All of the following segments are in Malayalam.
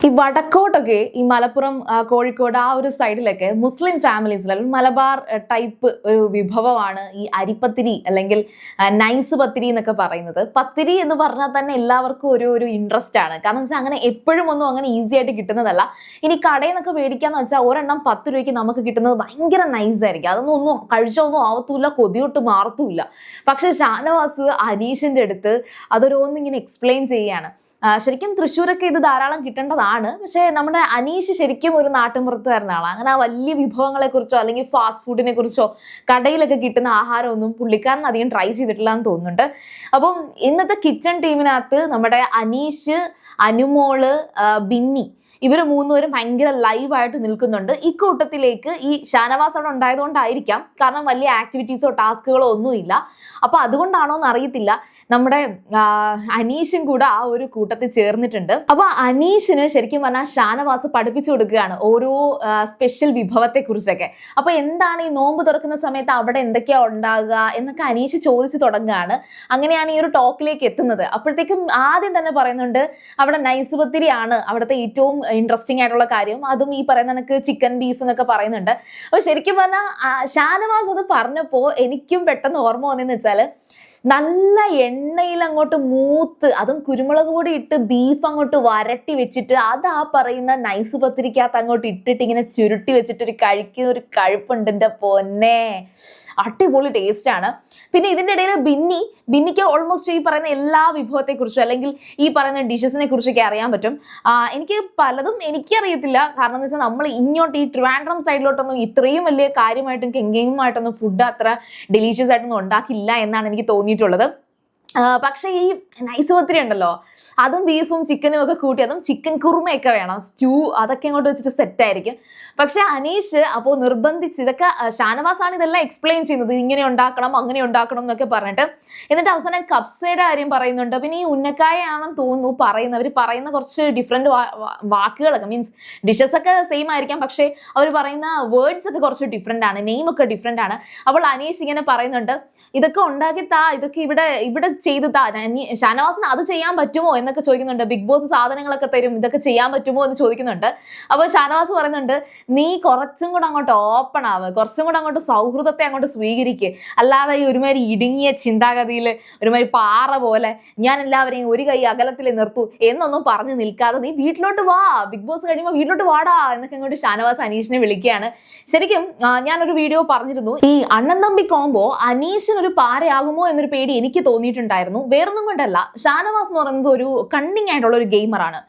ഈ വടക്കോട്ടൊക്കെ ഈ മലപ്പുറം കോഴിക്കോട് ആ ഒരു സൈഡിലൊക്കെ മുസ്ലിം ഫാമിലീസിൽ അല്ലെങ്കിൽ മലബാർ ടൈപ്പ് ഒരു വിഭവമാണ് ഈ അരിപ്പത്തിരി അല്ലെങ്കിൽ നൈസ് പത്തിരി എന്നൊക്കെ പറയുന്നത്. പത്തിരി എന്ന് പറഞ്ഞാൽ തന്നെ എല്ലാവർക്കും ഒരു ഇൻട്രസ്റ്റ് ആണ്. കാരണം വെച്ചാൽ അങ്ങനെ എപ്പോഴും ഒന്നും അങ്ങനെ ഈസി ആയിട്ട് കിട്ടുന്നതല്ല. ഇനി കടയിൽ നിന്നൊക്കെ മേടിക്കാന്ന് വെച്ചാൽ ഒരെണ്ണം 10 രൂപയ്ക്ക് നമുക്ക് കിട്ടുന്നത് ഭയങ്കര നൈസ് ആയിരിക്കും. അതൊന്നും കഴിച്ചൊന്നും ആവത്തൂല്ല, കൊതിയൊട്ട് മാറത്തൂല്ല. പക്ഷെ ഷാനവാസ് അനീഷിന്റെ അടുത്ത് അതൊരോന്നിങ്ങനെ എക്സ്പ്ലെയിൻ ചെയ്യാണ്. ശരിക്കും തൃശ്ശൂരൊക്കെ ഇത് ധാരാളം കിട്ടേണ്ടതാണ്. പക്ഷെ നമ്മുടെ അനീഷ് ശരിക്കും ഒരു നാട്ടിൻപുറത്തുകാരനാണ്. അങ്ങനെ ആ വലിയ വിഭവങ്ങളെ കുറിച്ചോ അല്ലെങ്കിൽ ഫാസ്റ്റ് ഫുഡിനെ കുറിച്ചോ കടയിലൊക്കെ കിട്ടുന്ന ആഹാരമൊന്നും പുള്ളിക്കാരൻ അധികം ട്രൈ ചെയ്തിട്ടില്ല എന്ന് തോന്നുന്നുണ്ട്. അപ്പം ഇന്നത്തെ കിച്ചൺ ടീമിനകത്ത് നമ്മുടെ അനീഷ്, അനുമോള്, ബിന്നി ഇവർ മൂന്നുപേരും ഭയങ്കര ലൈവായിട്ട് നിൽക്കുന്നുണ്ട്. ഈ കൂട്ടത്തിലേക്ക് ഈ ഷാനവാസ് അവിടെ ഉണ്ടായതുകൊണ്ടായിരിക്കാം, കാരണം വലിയ ആക്ടിവിറ്റീസോ ടാസ്കുകളോ ഒന്നുമില്ല. അപ്പൊ അതുകൊണ്ടാണോ എന്ന് അറിയത്തില്ല, നമ്മുടെ അനീഷും കൂടെ ആ ഒരു കൂട്ടത്തിൽ ചേർന്നിട്ടുണ്ട്. അപ്പൊ അനീഷിന് ശരിക്കും പറഞ്ഞാൽ ഷാനവാസ് പഠിപ്പിച്ചു കൊടുക്കുകയാണ് ഓരോ സ്പെഷ്യൽ വിഭവത്തെ കുറിച്ചൊക്കെ. അപ്പൊ എന്താണ് ഈ നോമ്പ് തുറക്കുന്ന സമയത്ത് അവിടെ എന്തൊക്കെയാ ഉണ്ടാകുക എന്നൊക്കെ അനീഷ് ചോദിച്ചു തുടങ്ങുകയാണ്. അങ്ങനെയാണ് ഈ ഒരു ടോക്കിലേക്ക് എത്തുന്നത്. അപ്പോഴത്തേക്കും ആദ്യം തന്നെ പറയുന്നുണ്ട് അവിടെ നൈസ് പത്തിരിയാണ് അവിടുത്തെ ഏറ്റവും ഇൻട്രസ്റ്റിംഗ് ആയിട്ടുള്ള കാര്യം. അതും ഈ പറയുന്ന കണക്ക് ചിക്കൻ ബീഫ് എന്നൊക്കെ പറയുന്നുണ്ട്. അപ്പൊ ശരിക്കും പറഞ്ഞാൽ ഷാനവാസ് അത് പറഞ്ഞപ്പോ എനിക്കും പെട്ടെന്ന് ഓർമ്മ വന്നതെന്ന് വെച്ചാല്, നല്ല എണ്ണയിൽ അങ്ങോട്ട് മൂത്ത്, അതും കുരുമുളക് പൊടി ഇട്ട് ബീഫ് അങ്ങോട്ട് വരട്ടി വെച്ചിട്ട് അത് ആ പറയുന്ന നൈസ് പത്തിരിക്കകത്ത് അങ്ങോട്ട് ഇട്ടിട്ട് ഇങ്ങനെ ചുരുട്ടി വെച്ചിട്ട് ഒരു കഴിക്കുന്ന ഒരു കഴിപ്പുണ്ട്. എൻ്റെ പൊന്നെ, അടിപൊളി ടേസ്റ്റ് ആണ്. പിന്നെ ഇതിൻ്റെ ഇടയിൽ ബിന്നിക്ക് ഓൾമോസ്റ്റ് ഈ പറയുന്ന എല്ലാ വിഭവത്തെക്കുറിച്ചും അല്ലെങ്കിൽ ഈ പറയുന്ന ഡിഷസിനെ കുറിച്ചൊക്കെ അറിയാൻ പറ്റും. എനിക്ക് പലതും എനിക്കറിയത്തില്ല. കാരണം എന്ന് വെച്ചാൽ നമ്മൾ ഇങ്ങോട്ട് ഈ ട്രിവാൻഡ്രം സൈഡിലോട്ടൊന്നും ഇത്രയും വലിയ കാര്യമായിട്ടും കെങ്കേയുമായിട്ടൊന്നും ഫുഡ് അത്ര ഡെലീഷ്യസ് ആയിട്ടൊന്നും ഉണ്ടാക്കില്ല എന്നാണ് എനിക്ക് തോന്നിയിട്ടുള്ളത്. പക്ഷേ ഈ നൈസ് പത്തിരി ഉണ്ടല്ലോ, അതും ബീഫും ചിക്കനും ഒക്കെ കൂട്ടി, അതും ചിക്കൻ കുറുമയൊക്കെ വേണം, സ്റ്റൂ അതൊക്കെ അങ്ങോട്ട് വെച്ചിട്ട് സെറ്റ് ആയിരിക്കും. പക്ഷെ അനീഷ് അപ്പോൾ നിർബന്ധിച്ച്, ഇതൊക്കെ ഷാനവാസാണ് ഇതെല്ലാം എക്സ്പ്ലെയിൻ ചെയ്യുന്നത്, ഇങ്ങനെ ഉണ്ടാക്കണം അങ്ങനെ ഉണ്ടാക്കണം എന്നൊക്കെ പറഞ്ഞിട്ട്. എന്നിട്ട് അവസാനം കബ്സയുടെ കാര്യം പറയുന്നുണ്ട്. പിന്നെ ഈ ഉന്നക്കായാണെന്ന് തോന്നുന്നു പറയുന്നത്. അവർ പറയുന്ന കുറച്ച് ഡിഫറെന്റ് വാക്കുകളൊക്കെ, മീൻസ് ഡിഷസ് ഒക്കെ സെയിം ആയിരിക്കാം, പക്ഷെ അവർ പറയുന്ന വേർഡ്സ് ഒക്കെ കുറച്ച് ഡിഫറെന്റ് ആണ്, നെയിം ഒക്കെ ഡിഫറെന്റ് ആണ്. അപ്പോൾ അനീഷ് ഇങ്ങനെ പറയുന്നുണ്ട്, ഇതൊക്കെ ഉണ്ടാക്കി താ, ഇതൊക്കെ ഇവിടെ ചെയ്ത് താ. ഷാനവാസിന് അത് ചെയ്യാൻ പറ്റുമോ എന്നൊക്കെ ചോദിക്കുന്നുണ്ട്. ബിഗ് ബോസ് സാധനങ്ങളൊക്കെ തരും, ഇതൊക്കെ ചെയ്യാൻ പറ്റുമോ എന്ന് ചോദിക്കുന്നുണ്ട്. അപ്പോൾ ഷാനവാസ് പറയുന്നുണ്ട്, നീ കുറച്ചും കൂടെ അങ്ങോട്ട് ഓപ്പൺ ആവ്, കുറച്ചും കൂടെ അങ്ങോട്ട് സൗഹൃദത്തെ അങ്ങോട്ട് സ്വീകരിക്കുക, അല്ലാതെ ഈ ഒരുമാതിരി ഇടുങ്ങിയ ചിന്താഗതിയിൽ ഒരുമാതിരി പാറ പോലെ ഞാൻ എല്ലാവരെയും ഒരു കൈ അകലത്തിൽ നിർത്തൂ എന്നൊന്നും പറഞ്ഞു നിൽക്കാതെ നീ വീട്ടിലോട്ട് വാ, ബിഗ് ബോസ് കഴിയുമ്പോൾ വീട്ടിലോട്ട് വാടാ എന്നൊക്കെ ഇങ്ങോട്ട് ഷാനവാസ് അനീഷിനെ വിളിക്കുകയാണ്. ശരിക്കും ഞാനൊരു വീഡിയോ പറഞ്ഞിരുന്നു, ഈ അണ്ണൻ തമ്പി കോംബോ അനീഷിന് ഒരു പാരയാകുമോ എന്നൊരു പേടി എനിക്ക് തോന്നിയിട്ടുണ്ടായിരുന്നു. വേറൊന്നും കൊണ്ടല്ല, ഷാനവാസ് എന്ന് പറയുന്നത് ഒരു കണ്ണിങ് ആയിട്ടുള്ള ഒരു ഗെയിമറാണ്.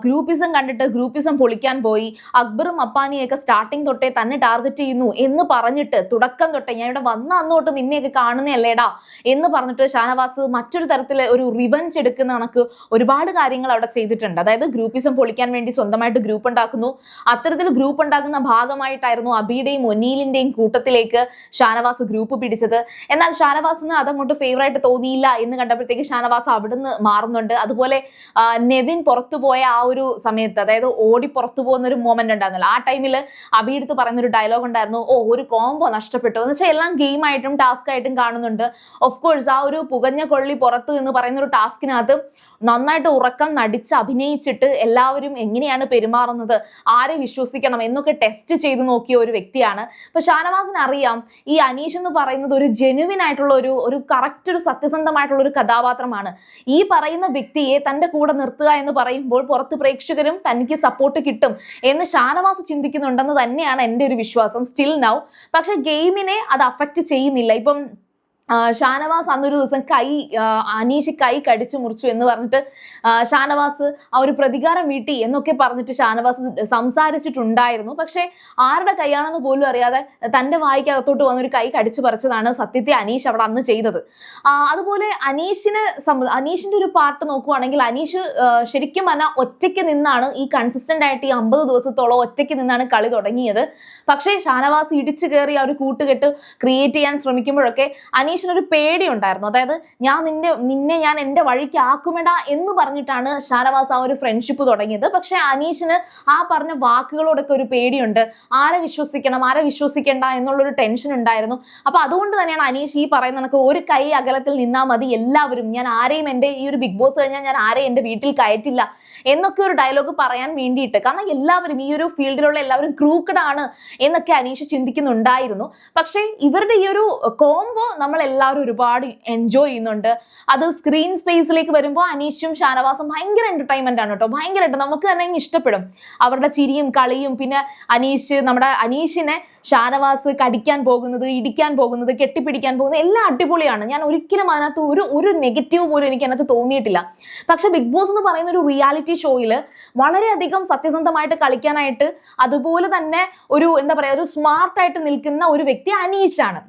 ഗ്രൂപ്പിസം കണ്ടിട്ട് ഗ്രൂപ്പിസം പൊളിക്കാൻ പോയി, അക്ബറും അപ്പാനിയൊക്കെ സ്റ്റാർട്ടിങ് തൊട്ടേ തന്നെ ടാർഗറ്റ് ചെയ്യുന്നു എന്ന് പറഞ്ഞിട്ട്, തുടക്കം തൊട്ടേ ഞാൻ ഇവിടെ വന്ന അന്നോട്ട് നിന്നെയൊക്കെ കാണുന്നതല്ലേടാ എന്ന് പറഞ്ഞിട്ട് ഷാനവാസ് മറ്റൊരു തരത്തിൽ ഒരു റിവഞ്ച് എടുക്കുന്ന കണക്ക് ഒരുപാട് കാര്യങ്ങൾ അവിടെ ചെയ്തിട്ടുണ്ട്. അതായത് ഗ്രൂപ്പിസം പൊളിക്കാൻ വേണ്ടി സ്വന്തമായിട്ട് ഗ്രൂപ്പ് ഉണ്ടാക്കുന്നു. അത്തരത്തിൽ ഗ്രൂപ്പ് ഉണ്ടാക്കുന്ന ഭാഗമായിട്ടായിരുന്നു അബിയുടെയും ഒനീലിന്റെയും കൂട്ടത്തിലേക്ക് ഷാനവാസ് ഗ്രൂപ്പ് പിടിച്ചത്. എന്നാൽ ഷാനവാസിന് അതങ്ങോട്ട് ഫേവറായിട്ട് തോന്നിയില്ല എന്ന് കണ്ടപ്പോഴത്തേക്ക് ഷാനവാസ് അവിടുന്ന് മാറുന്നുണ്ട്. അതുപോലെ നെവിൻ പുറത്തു പോയ ആ ഒരു സമയത്ത്, അതായത് ഓടി പുറത്തു പോകുന്ന ഒരു മൊമെന്റ് ഉണ്ടായിരുന്നല്ലോ, ആ ടൈമിൽ അബി എടുത്ത് പറയുന്ന ഒരു ഡയലോഗ് ഉണ്ടായിരുന്നു, ഒരു കോംബോ നഷ്ടപ്പെട്ടു എന്ന് വെച്ചാൽ എല്ലാം ഗെയിം ആയിട്ടും ടാസ്ക് ആയിട്ടും കാണുന്നുണ്ട്. ഓഫ് കോഴ്സ് ആ ഒരു പുകഞ്ഞ കൊള്ളി പുറത്ത് എന്ന് പറയുന്ന ഒരു ടാസ്കിനകത്ത് നന്നായിട്ട് ഉറക്കം നടിച്ച് അഭിനയിച്ചിട്ട് എല്ലാവരും എങ്ങനെയാണ് പെരുമാറുന്നത്, ആരെ വിശ്വസിക്കണം എന്നൊക്കെ ടെസ്റ്റ് ചെയ്ത് നോക്കിയ ഒരു വ്യക്തിയാണ്. അപ്പൊ ഷാനവാസിന് അറിയാം ഈ അനീഷ് എന്ന് പറയുന്നത് ഒരു ജെനുവിൻ ആയിട്ടുള്ള ഒരു കറക്റ്റ് ഒരു സത്യസന്ധമായിട്ടുള്ള ഒരു കഥാപാത്രമാണ്. ഈ പറയുന്ന വ്യക്തിയെ തന്റെ കൂടെ നിർത്തുക എന്ന് പറയുമ്പോൾ പുറത്ത് പ്രേക്ഷകരും തനിക്ക് സപ്പോർട്ട് കിട്ടും എന്ന് ഷാനവാസ് ചിന്തിക്കുന്നുണ്ടെന്ന് തന്നെയാണ് എൻ്റെ ഒരു വിശ്വാസം സ്റ്റിൽ നൗ. പക്ഷെ ഗെയിമിനെ അത് അഫക്റ്റ് ചെയ്യുന്നില്ല. ഇപ്പം ഷാനവാസ് അന്നൊരു ദിവസം അനീഷ് കൈ കടിച്ചു മുറിച്ചു എന്ന് പറഞ്ഞിട്ട് ഷാനവാസ് ആ ഒരു പ്രതികാരം വീട്ടി എന്നൊക്കെ പറഞ്ഞിട്ട് ഷാനവാസ് സംസാരിച്ചിട്ടുണ്ടായിരുന്നു. പക്ഷെ ആരുടെ കൈയാണെന്ന് പോലും അറിയാതെ തൻ്റെ വായിക്കകത്തോട്ട് വന്നൊരു കൈ കടിച്ചു പറിച്ചതാണ് സത്യത്തെ അനീഷ് അവിടെ അന്ന് ചെയ്തത്. അതുപോലെ അനീഷിന്റെ ഒരു പാർട്ട് നോക്കുവാണെങ്കിൽ, അനീഷ് ശരിക്കും പറഞ്ഞാൽ ഒറ്റയ്ക്ക് നിന്നാണ് ഈ കൺസിസ്റ്റന്റ് ആയിട്ട് ഈ 50 ദിവസത്തോളം ഒറ്റയ്ക്ക് നിന്നാണ് കളി തുടങ്ങിയത്. പക്ഷേ ഷാനവാസ് ഇടിച്ചു കയറി ആ ഒരു കൂട്ടുകെട്ട് ക്രിയേറ്റ് ചെയ്യാൻ ശ്രമിക്കുമ്പോഴൊക്കെ അനീഷ് അനീഷിനൊരു പേടി ഉണ്ടായിരുന്നു. അതായത് നിന്നെ ഞാൻ എൻ്റെ വഴിക്ക് ആക്കുമെടാ എന്ന് പറഞ്ഞിട്ടാണ് ഷാനവാസ് ആ ഒരു ഫ്രണ്ട്ഷിപ്പ് തുടങ്ങിയത്. പക്ഷെ അനീഷിന് ആ പറഞ്ഞ വാക്കുകളോടൊക്കെ ഒരു പേടിയുണ്ട്. ആരെ വിശ്വസിക്കണം ആരെ വിശ്വസിക്കേണ്ട എന്നുള്ളൊരു ടെൻഷൻ ഉണ്ടായിരുന്നു. അപ്പൊ അതുകൊണ്ട് തന്നെയാണ് അനീഷ് ഈ പറയുന്ന കണക്ക് ഒരു കൈ അകലത്തിൽ നിന്നാൽ മതി എല്ലാവരും, ഞാൻ ആരെയും എൻ്റെ ഈ ഒരു ബിഗ് ബോസ് കഴിഞ്ഞാൽ ഞാൻ ആരെയും എൻ്റെ വീട്ടിൽ കയറ്റില്ല എന്നൊക്കെ ഒരു ഡയലോഗ് പറയാൻ വേണ്ടിയിട്ട്. കാരണം എല്ലാവരും ഈ ഒരു ഫീൽഡിലുള്ള എല്ലാവരും ക്രൂക്കഡ് ആണ് എന്നൊക്കെ അനീഷ് ചിന്തിക്കുന്നുണ്ടായിരുന്നു. പക്ഷേ ഇവരുടെ ഈ ഒരു കോംബോ നമ്മൾ എല്ലാവരും ഒരുപാട് എൻജോയ് ചെയ്യുന്നുണ്ട്. അത് സ്ക്രീൻ സ്പേസിലേക്ക് വരുമ്പോൾ അനീഷും ഷാനവാസും ഭയങ്കര എന്റർടൈൻമെന്റ് ആണ് കേട്ടോ. ഭയങ്കരമായിട്ട് നമുക്ക് തന്നെ ഇഷ്ടപ്പെടും അവരുടെ ചിരിയും കളിയും. പിന്നെ നമ്മുടെ അനീഷിനെ ഷാനവാസ് കടിക്കാൻ പോകുന്നത്, ഇടിക്കാൻ പോകുന്നത്, കെട്ടിപ്പിടിക്കാൻ പോകുന്നത് എല്ലാം അടിപൊളിയാണ്. ഞാൻ ഒരിക്കലും അതിനകത്ത് ഒരു നെഗറ്റീവ് പോലും എനിക്ക് അതിനകത്ത് തോന്നിയിട്ടില്ല. പക്ഷെ ബിഗ് ബോസ് എന്ന് പറയുന്ന ഒരു റിയാലിറ്റി ഷോയിൽ വളരെയധികം സത്യസന്ധമായിട്ട് കളിക്കാനായിട്ട് അതുപോലെ തന്നെ ഒരു എന്താ പറയാ ഒരു സ്മാർട്ടായിട്ട് നിൽക്കുന്ന ഒരു വ്യക്തി അനീഷാണ്.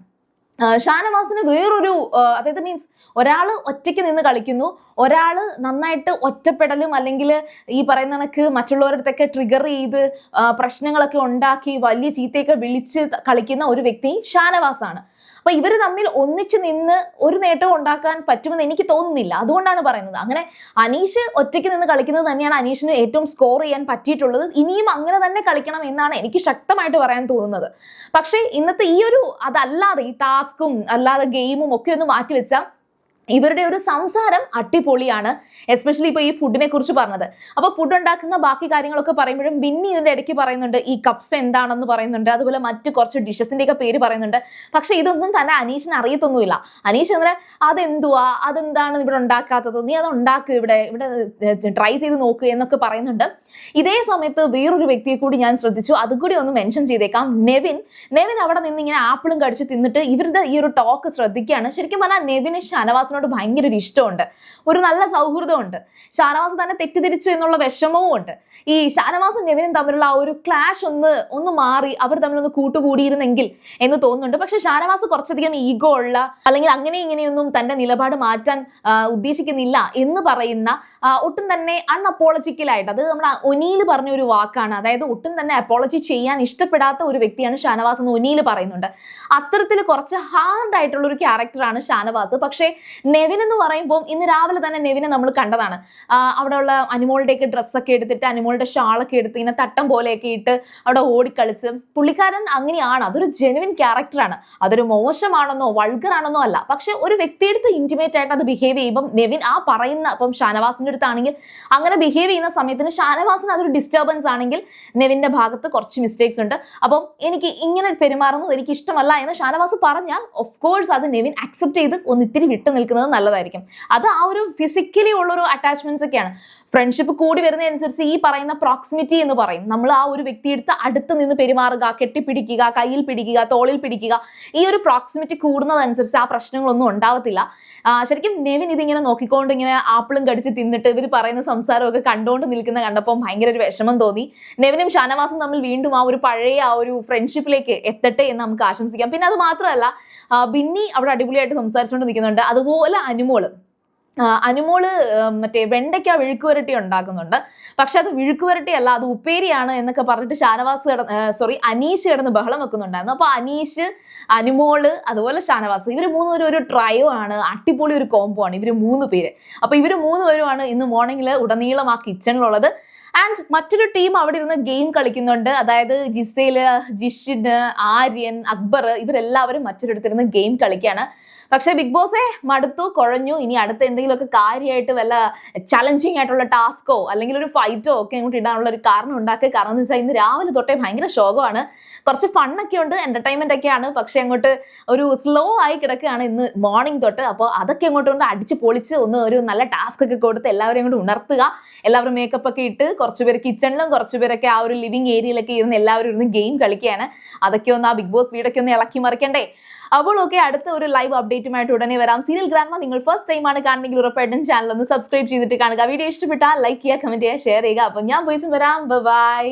ഷാനവാസിന് വേറൊരു അതായത് മീൻസ് ഒരാൾ ഒറ്റയ്ക്ക് നിന്ന് കളിക്കുന്നു, ഒരാൾ നന്നായിട്ട് ഒറ്റപ്പെടലും അല്ലെങ്കിൽ ഈ പറയുന്ന കണക്ക് മറ്റുള്ളവരുടെ അടുത്തൊക്കെ ട്രിഗർ ചെയ്ത് പ്രശ്നങ്ങളൊക്കെ ഉണ്ടാക്കി വലിയ ചീത്തയൊക്കെ വിളിച്ച് കളിക്കുന്ന ഒരു വ്യക്തി ഷാനവാസാണ്. അപ്പൊ ഇവര് തമ്മിൽ ഒന്നിച്ച് നിന്ന് ഒരു നേട്ടവും ഉണ്ടാക്കാൻ പറ്റുമെന്ന് എനിക്ക് തോന്നുന്നില്ല. അതുകൊണ്ടാണ് പറയുന്നത്. അങ്ങനെ അനീഷ് ഒറ്റയ്ക്ക് നിന്ന് കളിക്കുന്നത് തന്നെയാണ് അനീഷിന് ഏറ്റവും സ്കോർ ചെയ്യാൻ പറ്റിയിട്ടുള്ളത്. ഇനിയും അങ്ങനെ തന്നെ കളിക്കണം എന്നാണ് എനിക്ക് ശക്തമായിട്ട് പറയാൻ തോന്നുന്നത്. പക്ഷേ ഇന്നത്തെ ഈ ഒരു അതല്ലാതെ ഈ ടാസ്കും അല്ലാതെ ഗെയിമും ഒക്കെ ഒന്ന് മാറ്റിവെച്ചാൽ ഇവരുടെ ഒരു സംസാരം അടിപൊളിയാണ്. എസ്പെഷ്യലി ഇപ്പൊ ഈ ഫുഡിനെ കുറിച്ച് പറഞ്ഞത്. അപ്പൊ ഫുഡ് ഉണ്ടാക്കുന്ന ബാക്കി കാര്യങ്ങളൊക്കെ പറയുമ്പോഴും ബിന്നി ഇതിന്റെ ഇടയ്ക്ക് പറയുന്നുണ്ട് ഈ കപ്സ് എന്താണെന്ന് പറയുന്നുണ്ട്, അതുപോലെ മറ്റു കുറച്ച് ഡിഷസിന്റെ ഒക്കെ പേര് പറയുന്നുണ്ട്. പക്ഷെ ഇതൊന്നും തന്നെ അനീഷിന് അറിയത്തൊന്നുമില്ല. അനീഷ് അങ്ങനെ അതെന്തുവാ, അതെന്താണ് ഇവിടെ ഉണ്ടാക്കാത്തത്, നീ അത് ഉണ്ടാക്ക്, ഇവിടെ ട്രൈ ചെയ്ത് നോക്ക് എന്നൊക്കെ പറയുന്നുണ്ട്. ഇതേ സമയത്ത് വേറൊരു വ്യക്തിയെ കൂടി ഞാൻ ശ്രദ്ധിച്ചു, അതുകൂടി ഒന്ന് മെൻഷൻ ചെയ്തേക്കാം. നെവിൻ അവിടെ നിന്ന് ഇങ്ങനെ ആപ്പിളും കടിച്ച് തിന്നിട്ട് ഇവരുടെ ഈ ഒരു ടോക്ക് ശ്രദ്ധിക്കുകയാണ്. ശരിക്കും പറഞ്ഞാൽ നെവിന് ഷാനവാസിനോട് ഭയങ്കര ഒരു ഇഷ്ടമുണ്ട്, ഒരു നല്ല സൗഹൃദമുണ്ട്. ഷാനവാസ് തന്നെ തെറ്റിദ്ധരിച്ചു എന്നുള്ള വിഷമവും ഉണ്ട്. ഈ ഷാനവാസും നെവിനും തമ്മിലുള്ള ആ ഒരു ക്ലാഷ് ഒന്ന് മാറി അവർ തമ്മിലൊന്ന് കൂട്ടുകൂടിയിരുന്നെങ്കിൽ എന്ന് തോന്നുന്നുണ്ട്. പക്ഷെ ഷാനവാസ് കുറച്ചധികം ഈഗോ ഉള്ള അല്ലെങ്കിൽ അങ്ങനെ ഇങ്ങനെയൊന്നും തന്റെ നിലപാട് മാറ്റാൻ ഉദ്ദേശിക്കുന്നില്ല എന്ന് പറയുന്ന ഒട്ടും തന്നെ അൺഅപ്പോളജിക്കലായിട്ട്, അത് നമ്മുടെ ഒനീൽ പറഞ്ഞ ഒരു വാക്കാണ്. അതായത് ഒട്ടും തന്നെ അപ്പോളജി ചെയ്യാൻ ഇഷ്ടപ്പെടാത്ത ഒരു വ്യക്തിയാണ് ഷാനവാസ് എന്ന് ഒനീൽ പറയുന്നുണ്ട്. അത്തരത്തിൽ കുറച്ച് ഹാർഡ് ആയിട്ടുള്ള ഒരു ക്യാരക്ടറാണ് ഷാനവാസ്. പക്ഷേ നെവിൻ എന്ന് പറയുമ്പോൾ ഇന്ന് രാവിലെ തന്നെ നെവിനെ നമ്മൾ കണ്ടതാണ്. അവിടെയുള്ള അനിമോളുടെയൊക്കെ ഡ്രസ്സൊക്കെ എടുത്തിട്ട് അനിമോളുടെ ഷാളൊക്കെ എടുത്ത് ഇങ്ങനെ തട്ടം പോലെയൊക്കെ ഇട്ട് അവിടെ ഓടിക്കളിച്ച് പുള്ളിക്കാരൻ അങ്ങനെയാണ്. അതൊരു ജെനുവിൻ ക്യാരക്ടറാണ്. അതൊരു മോശമാണെന്നോ വൾഗറാണെന്നോ അല്ല. പക്ഷെ ഒരു വ്യക്തിയെടുത്ത് ഇന്റിമേറ്റ് ആയിട്ട് അത് ബിഹേവ് ചെയ്യുമ്പോൾ നെവിൻ ആ പറയുന്ന ഇപ്പം ഷാനവാസിന്റെ അടുത്താണെങ്കിൽ അങ്ങനെ ബിഹേവ് ചെയ്യുന്ന സമയത്തിന് ഷാനവാസിന് അതൊരു ഡിസ്റ്റർബൻസ് ആണെങ്കിൽ നെവിന്റെ ഭാഗത്ത് കുറച്ച് മിസ്റ്റേക്സ് ഉണ്ട്. അപ്പം എനിക്ക് ഇങ്ങനെ പെരുമാറുന്നത് എനിക്ക് ഇഷ്ടമല്ല എന്ന് ഷാനവാസ് പറഞ്ഞാൽ ഓഫ് കോഴ്സ് അത് നെവിൻ അക്സെപ്റ്റ് ചെയ്ത് ഒന്ന് ഇത്തിരി വിട്ടു നിൽക്കുന്നത് നല്ലതായിരിക്കും. അത് ആ ഒരു ഫിസിക്കലി ഉള്ളൊരു അറ്റാച്ച്മെന്റ്സ് ഒക്കെയാണ്. ഫ്രണ്ട്ഷിപ്പ് കൂടി വരുന്നതനുസരിച്ച് ഈ പറയുന്ന പ്രോക്സിമിറ്റി എന്ന് പറയും. നമ്മൾ ആ ഒരു വ്യക്തിയെടുത്ത് അടുത്ത് നിന്ന് പെരുമാറുക, കെട്ടിപ്പിടിക്കുക, കയ്യിൽ പിടിക്കുക, തോളിൽ പിടിക്കുക, ഈ ഒരു പ്രോക്സിമിറ്റി കൂടുന്നതനുസരിച്ച് ആ പ്രശ്നങ്ങളൊന്നും ഉണ്ടാവത്തില്ല. ശരിക്കും നെവിൻ ഇതിങ്ങനെ നോക്കിക്കൊണ്ട് ഇങ്ങനെ ആപ്പിളും കടിച്ച് തിന്നിട്ട് ഇവർ പറയുന്ന സംസാരമൊക്കെ കണ്ടുകൊണ്ട് നിൽക്കുന്ന കണ്ടപ്പോൾ ഭയങ്കര ഒരു വിഷമം തോന്നി. നെവിനും ഷാനവാസും തമ്മിൽ വീണ്ടും ആ ഒരു പഴയ ആ ഒരു ഫ്രണ്ട്ഷിപ്പിലേക്ക് എത്തട്ടെ എന്ന് നമുക്ക് ആശംസിക്കാം. പിന്നെ അത് മാത്രമല്ല ബിന്നി അവിടെ അടിപൊളിയായിട്ട് സംസാരിച്ചുകൊണ്ട് നിൽക്കുന്നുണ്ട്. അതുപോലെ അനുമോള് മറ്റേ വെണ്ടയ്ക്ക വിഴുക്കുവരട്ടി ഉണ്ടാക്കുന്നുണ്ട്. പക്ഷെ അത് വിഴുക്കുവരട്ടിയല്ല, അത് ഉപ്പേരിയാണ് എന്നൊക്കെ പറഞ്ഞിട്ട് അനീഷ് കിടന്ന് ബഹളം വെക്കുന്നുണ്ടായിരുന്നു. അപ്പൊ അനീഷ്, അനുമോള് അതുപോലെ ഷാനവാസ് ഇവർ മൂന്നുപേരും ഒരു ട്രയോ ആണ്. അടിപൊളി ഒരു കോംബോ ആണ് ഇവർ 3 പേര്. അപ്പൊ ഇവർ 3 പേരുമാണ് ഇന്ന് മോർണിംഗിൽ ഉടനീളം ആ കിച്ചണിലുള്ളത്. ആൻഡ് മറ്റൊരു ടീം അവിടെ ഇരുന്ന് ഗെയിം കളിക്കുന്നുണ്ട്. അതായത് ജിസേല്, ജിഷിന്, ആര്യൻ, അക്ബർ ഇവരെല്ലാവരും മറ്റൊരിടത്തിരുന്ന് ഗെയിം കളിക്കുകയാണ്. പക്ഷെ ബിഗ് ബോസെ മടുത്തു, കുഴഞ്ഞു. ഇനി അടുത്ത എന്തെങ്കിലുമൊക്കെ കാര്യമായിട്ട് വല്ല ചലഞ്ചിങ് ആയിട്ടുള്ള ടാസ്കോ അല്ലെങ്കിൽ ഒരു ഫൈറ്റോ ഒക്കെ അങ്ങോട്ട് ഇടാനുള്ള ഒരു കാരണം ഉണ്ടാക്കുക. കാരണം എന്ന് വെച്ചാൽ ഇന്ന് രാവിലെ തൊട്ടേ ഭയങ്കര ശോകമാണ്. കുറച്ച് ഫണ്ണൊക്കെ ഉണ്ട്, എന്റർടൈൻമെന്റ് ഒക്കെയാണ്. പക്ഷെ അങ്ങോട്ട് ഒരു സ്ലോ ആയി കിടക്കുകയാണ് ഇന്ന് മോർണിംഗ് തൊട്ട്. അപ്പോൾ അതൊക്കെ അങ്ങോട്ട് കൊണ്ട് അടിച്ച് പൊളിച്ച് ഒരു നല്ല ടാസ്ക് ഒക്കെ കൊടുത്ത് എല്ലാവരെയും കൊണ്ട് ഉണർത്തുക. എല്ലാവരും മേക്കപ്പ് ഒക്കെ ഇട്ട് കുറച്ചുപേർ കിച്ചണിലും കുറച്ചുപേരൊക്കെ ആ ഒരു ലിവിംഗ് ഏരിയയിലൊക്കെ ഇരുന്ന് എല്ലാവരും ഇരുന്ന് ഗെയിം കളിക്കുകയാണ്. അതൊക്കെ ഒന്ന് ആ ബിഗ് ബോസ് വീടൊക്കെ ഒന്ന് ഇളക്കി മറിക്കണ്ടേ. അപ്പോൾ ഓക്കെ, അടുത്ത ഒരു ലൈവ് അപ്ഡേറ്റുമായിട്ട് ഉടനെ വരാം. സീരിയൽ ഗ്രാൻഡ്മ നിങ്ങൾ ഫസ്റ്റ് ടൈം ആണ് കാണുന്നെങ്കിൽ ഉറപ്പായിട്ടും ചാനൽ ഒന്ന് സബ്സ്ക്രൈബ് ചെയ്തിട്ട് കാണുക. വീഡിയോ ഇഷ്ടപ്പെട്ടാൽ ലൈക്ക് ചെയ്യുക, കമന്റ് ചെയ്യുക, ഷെയർ ചെയ്യുക. അപ്പോൾ ഞാൻ വോയിസും വരാം. ബൈ.